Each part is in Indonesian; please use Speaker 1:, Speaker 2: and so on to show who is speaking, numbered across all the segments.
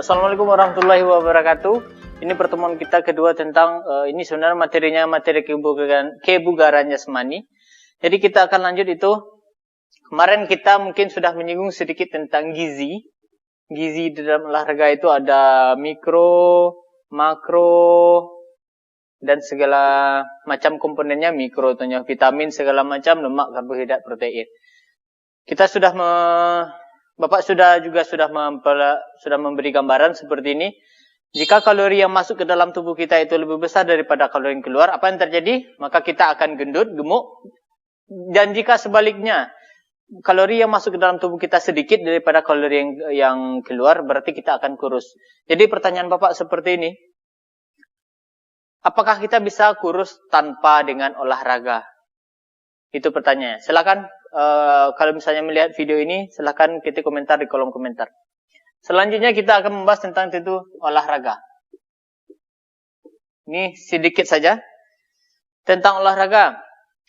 Speaker 1: Assalamualaikum warahmatullahi wabarakatuh. Ini pertemuan kita kedua tentang ini sebenarnya materinya materi kebugaran jasmani. Jadi kita akan lanjut itu. Kemarin kita mungkin sudah menyinggung sedikit tentang gizi. Gizi di dalam olahraga itu ada mikro, makro, dan segala macam komponennya. Mikro tentunya vitamin, segala macam, lemak, karbohidrat, protein. Kita sudah Bapak sudah memberi gambaran seperti ini. Jika kalori yang masuk ke dalam tubuh kita itu lebih besar daripada kalori yang keluar, apa yang terjadi? Maka kita akan gendut, gemuk. Dan jika sebaliknya, kalori yang masuk ke dalam tubuh kita sedikit daripada kalori yang keluar, berarti kita akan kurus. Jadi pertanyaan Bapak seperti ini. Apakah kita bisa kurus tanpa dengan olahraga? Itu pertanyaannya. Silakan. Kalau misalnya melihat video ini, silahkan ketik komentar di kolom komentar. Selanjutnya kita akan membahas tentang itu olahraga. Ini sedikit saja tentang olahraga.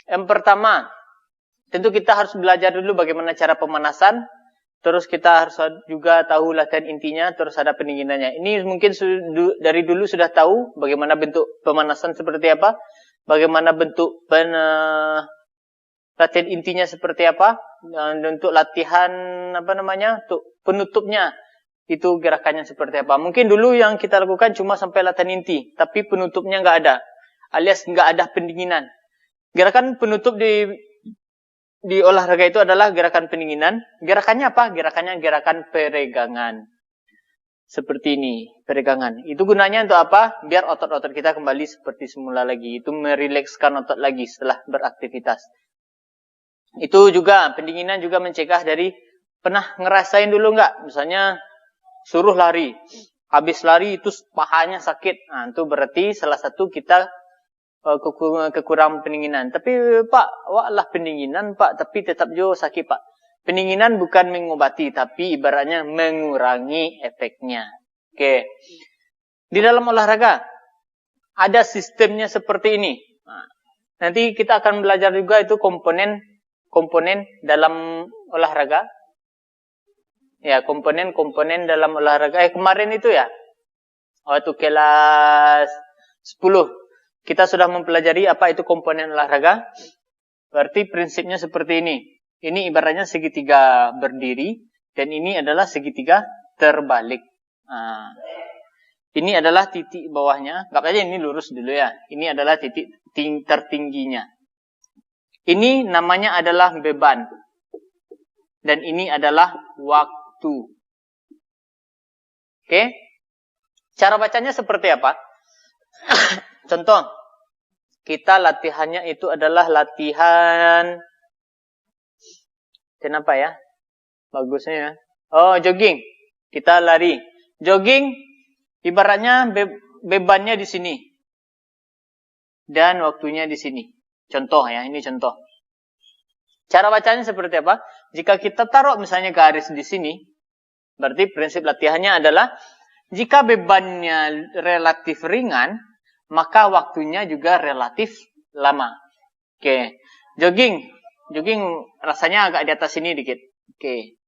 Speaker 1: Yang pertama, tentu kita harus belajar dulu bagaimana cara pemanasan. Terus kita harus juga tahu latihan intinya, terus ada pendinginannya. Ini mungkin dari dulu sudah tahu bagaimana bentuk pemanasan seperti apa, bagaimana bentuk latihan intinya seperti apa, dan untuk latihan untuk penutupnya itu gerakannya seperti apa. Mungkin dulu yang kita lakukan cuma sampai latihan inti, tapi penutupnya nggak ada, alias nggak ada pendinginan. Gerakan penutup di olahraga itu adalah gerakan pendinginan. Gerakannya apa? Gerakannya gerakan peregangan. Seperti ini, peregangan. Itu gunanya untuk apa? Biar otot-otot kita kembali seperti semula lagi. Itu merilekskan otot lagi setelah beraktivitas. Itu juga, pendinginan juga mencegah dari, pernah ngerasain dulu nggak? Misalnya, suruh lari. Habis lari itu pahanya sakit. Nah, itu berarti salah satu kita kekurangan pendinginan. Tapi Pak, waklah pendinginan Pak, tapi tetap juga sakit Pak. Pendinginan bukan mengobati, tapi ibaratnya mengurangi efeknya. Oke. Di dalam olahraga, ada sistemnya seperti ini. Nah, nanti kita akan belajar juga itu komponen dalam olahraga. Ya, komponen dalam olahraga. Kemarin itu ya. Waktu kelas 10. Kita sudah mempelajari apa itu komponen olahraga. Berarti prinsipnya seperti ini. Ini ibaratnya segitiga berdiri. Dan ini adalah segitiga terbalik. Nah, ini adalah titik bawahnya. Gak aja ini lurus dulu ya. Ini adalah titik tertingginya. Ini namanya adalah beban. Dan ini adalah waktu. Oke? Cara bacanya seperti apa? Contoh. Kita latihannya itu adalah latihan. Kenapa ya? Bagusnya ya. Oh, jogging. Kita lari. Jogging, ibaratnya bebannya di sini. Dan waktunya di sini. Contoh ya, ini contoh. Cara bacanya seperti apa? Jika kita taruh misalnya garis di sini, berarti prinsip latihannya adalah, jika bebannya relatif ringan, maka waktunya juga relatif lama. Oke. Jogging rasanya agak di atas sini dikit. Oke.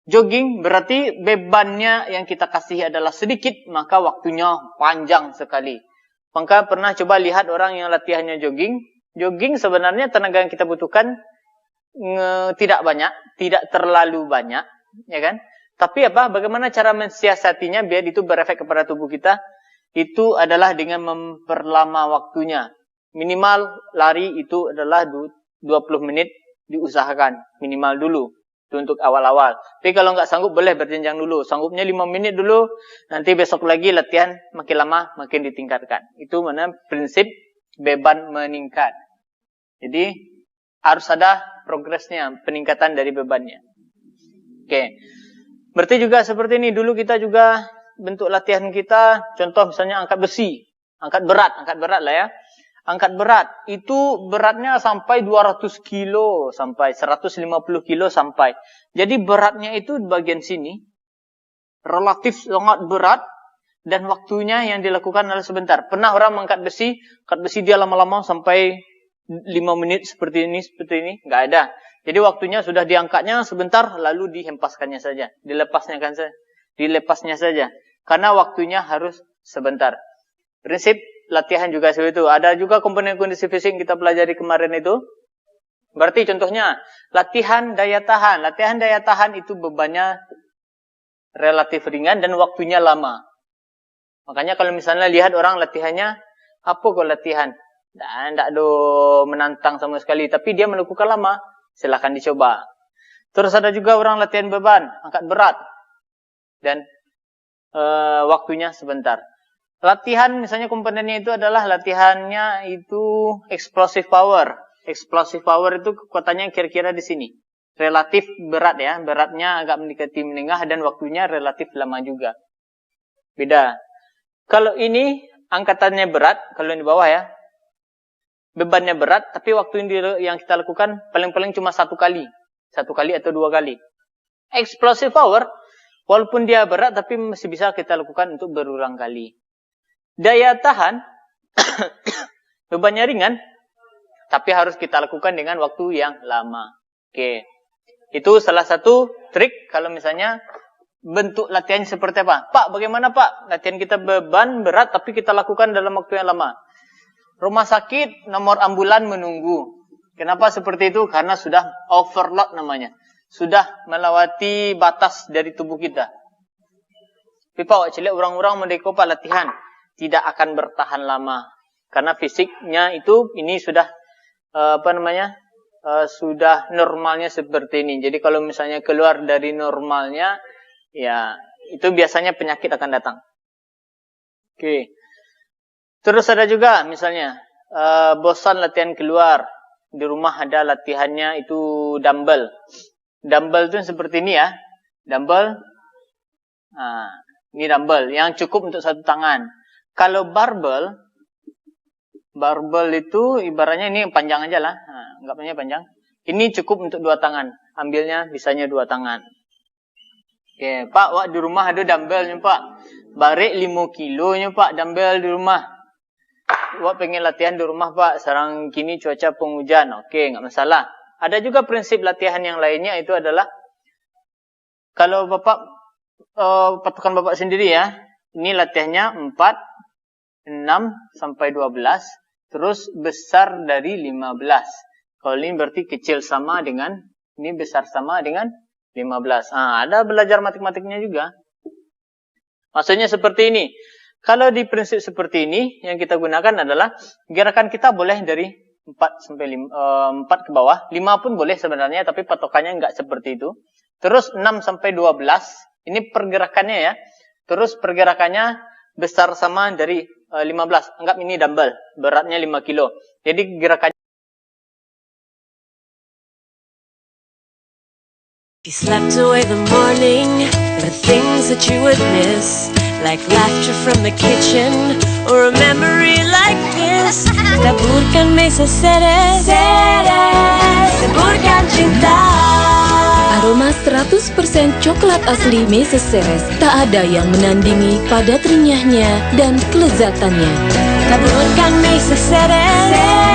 Speaker 1: Jogging berarti bebannya yang kita kasih adalah sedikit, maka waktunya panjang sekali. Maka pernah coba lihat orang yang latihannya jogging. Jogging sebenarnya tenaga yang kita butuhkan tidak banyak, tidak terlalu banyak, ya kan? Tapi apa? Bagaimana cara mensiasatinya biar itu berefek kepada tubuh kita? Itu adalah dengan memperlama waktunya. Minimal lari itu adalah 20 menit diusahakan, minimal dulu. Itu untuk awal-awal. Tapi kalau nggak sanggup boleh berjenjang dulu. Sanggupnya 5 menit dulu, nanti besok lagi latihan makin lama makin ditingkatkan. Itu mana prinsip beban meningkat. Jadi harus ada progresnya, peningkatan dari bebannya. Oke. Berarti juga seperti ini. Dulu kita juga bentuk latihan kita, contoh misalnya angkat besi, angkat berat lah ya. Angkat berat, itu beratnya sampai 200 kilo, sampai 150 kilo sampai. Jadi beratnya itu di bagian sini, relatif sangat berat, dan waktunya yang dilakukan adalah sebentar. Pernah orang angkat besi dia lama-lama sampai 5 menit seperti ini, nggak ada. Jadi waktunya sudah diangkatnya sebentar, lalu dihempaskannya saja, dilepasnya saja. Karena waktunya harus sebentar. Prinsip latihan juga seperti itu. Ada juga komponen kondisi fisik yang kita pelajari kemarin itu. Berarti contohnya, latihan daya tahan. Latihan daya tahan itu bebannya relatif ringan dan waktunya lama. Makanya kalau misalnya lihat orang latihannya, apa kok latihan? Tidak ada menantang sama sekali. Tapi dia melakukan lama, silahkan dicoba. Terus ada juga orang latihan beban, angkat berat. Dan waktunya sebentar. Latihan misalnya komponennya itu adalah latihannya itu explosive power. Explosive power itu kekuatannya kira-kira di sini. Relatif berat ya, beratnya agak mendekati menengah dan waktunya relatif lama juga. Beda. Kalau ini angkatannya berat, kalau yang di bawah ya, bebannya berat, tapi waktu yang kita lakukan paling-paling cuma 1 kali. 1 kali atau 2 kali. Explosive power, walaupun dia berat, tapi masih bisa kita lakukan untuk berulang kali. Daya tahan, bebannya ringan, tapi harus kita lakukan dengan waktu yang lama. Oke. Itu salah satu trik kalau misalnya bentuk latihan seperti apa. Pak, bagaimana Pak? Latihan kita beban berat, tapi kita lakukan dalam waktu yang lama. Rumah sakit, nomor ambulan menunggu. Kenapa seperti itu? Karena sudah overload namanya. Sudah melewati batas dari tubuh kita. Tapi Pak, cilik orang-orang mendeko Pak latihan. Tidak akan bertahan lama. Karena fisiknya itu, ini sudah, sudah normalnya seperti ini. Jadi kalau misalnya keluar dari normalnya, ya itu biasanya penyakit akan datang. Oke. Terus ada juga misalnya bosan latihan keluar, di rumah ada latihannya itu dumbbell. Dumbbell itu seperti ini ya, dumbbell. Nah, ini dumbbell yang cukup untuk 1 tangan. Kalau barbell itu ibaratnya ini panjang aja lah, anggapnya panjang. Ini cukup untuk 2 tangan, ambilnya bisanya 2 tangan. Oke, Pak, wak di rumah ada dumbbellnya Pak. Barik 5 kilonya Pak, dumbbell di rumah. Wak pengen latihan di rumah Pak, sekarang kini cuaca penghujan. Oke, nggak masalah. Ada juga prinsip latihan yang lainnya itu adalah, kalau Bapak, patokan Bapak sendiri ya, ini latihannya 4, 6, sampai 12, terus besar dari 15. Kalau ini berarti kecil sama dengan, ini besar sama dengan 15. Ada belajar matematiknya juga. Maksudnya seperti ini. Kalau di prinsip seperti ini, yang kita gunakan adalah, gerakan kita boleh dari 4 sampai 4 ke bawah. 5 pun boleh sebenarnya, tapi patokannya nggak seperti itu. Terus 6 sampai 12, ini pergerakannya ya. Terus pergerakannya besar sama dari 15. Anggap ini dumbbell, beratnya 5 kilo. Jadi gerakannya.
Speaker 2: You slept away the morning, the things that you would miss, like laughter from the kitchen, or a memory like this. Taburkan mesa seres, taburkan cinta.
Speaker 3: Aroma 100% coklat asli Mesa Ceres, tak ada yang menandingi padat renyahnya dan kelezatannya.
Speaker 2: Taburkan mesa seres.